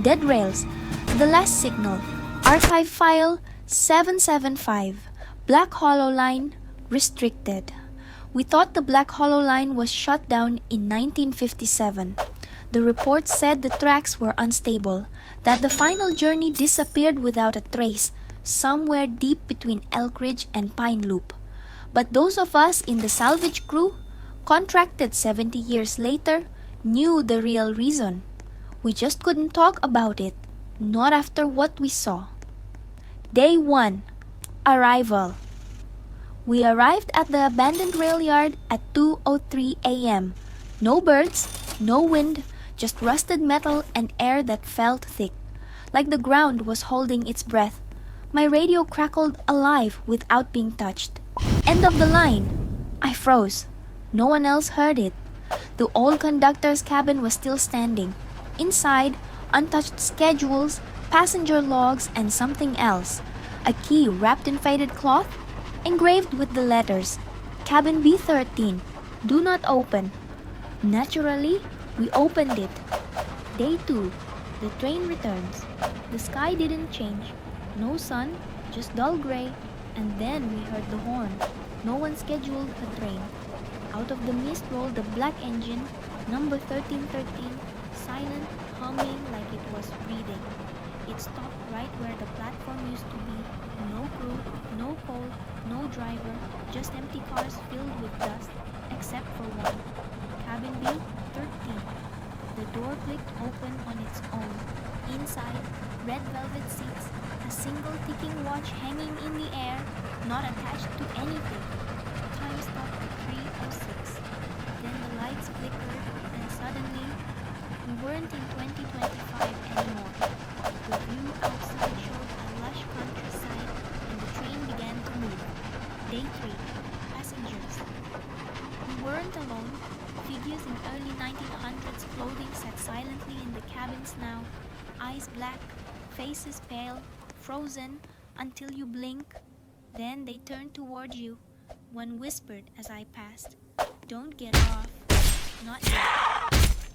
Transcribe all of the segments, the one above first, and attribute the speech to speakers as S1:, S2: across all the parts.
S1: Dead rails. The last signal. Archive file 775. Black Hollow Line restricted. We thought the Black Hollow Line was shut down in 1957. The report said the tracks were unstable, that the final journey disappeared without a trace, somewhere deep between Elk Ridge and Pine Loop. But those of us in the salvage crew, contracted 70 years later, knew the real reason. We just couldn't talk about it, not after what we saw. Day 1. Arrival. We arrived at the abandoned rail yard at 2:03 a.m. No birds, no wind, just rusted metal and air that felt thick, like the ground was holding its breath. My radio crackled alive without being touched. End of the line! I froze. No one else heard it. The old conductor's cabin was still standing. Inside, untouched schedules, passenger logs, and something else. A key wrapped in faded cloth, engraved with the letters, Cabin B13, do not open. Naturally, we opened it. Day 2, the train returns. The sky didn't change. No sun, just dull gray, and then we heard the horn. No one scheduled a train. Out of the mist rolled the black engine, number 1313, silent, humming like it was breathing. It stopped right where the platform used to be. No crew, no coal, no driver, just empty cars filled with dust, except for one. Cabin B13. The door clicked open on its own. Inside, red velvet seats, a single ticking watch hanging in the air, not attached to anything. Time stopped at 3:06. Then the lights flickered, and suddenly, we weren't in 2025 anymore. The view outside showed a lush countryside, and the train began to move. Day 3. Passengers. We weren't alone. Figures in early 1900s clothing sat silently in the cabins now, eyes black, faces pale, frozen until you blink. Then they turned toward you. One whispered as I passed, "Don't get off." Not yet.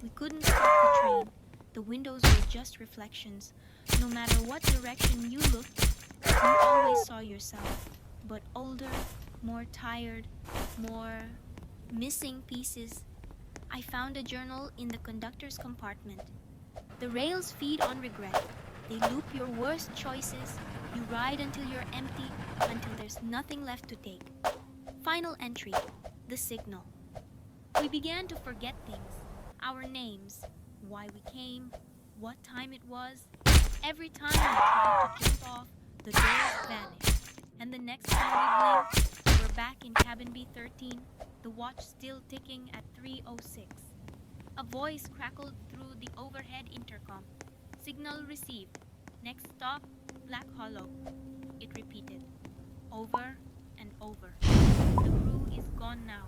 S1: We couldn't stop the train. The windows were just reflections. No matter what direction you looked, you always saw yourself, but older, more tired, more missing pieces. I found a journal in the conductor's compartment. The rails feed on regret. They loop your worst choices. You ride until you're empty, until there's nothing left to take. Final entry, the signal. We began to forget things. Our names, why we came, what time it was. Every time we tried to jump off, the doors vanished. And the next time we blinked, we were back in cabin B13, the watch still ticking at 3:06. A voice crackled through the overhead intercom. "Signal received. Next stop, Black Hollow." It repeated, over and over. "The crew is gone now.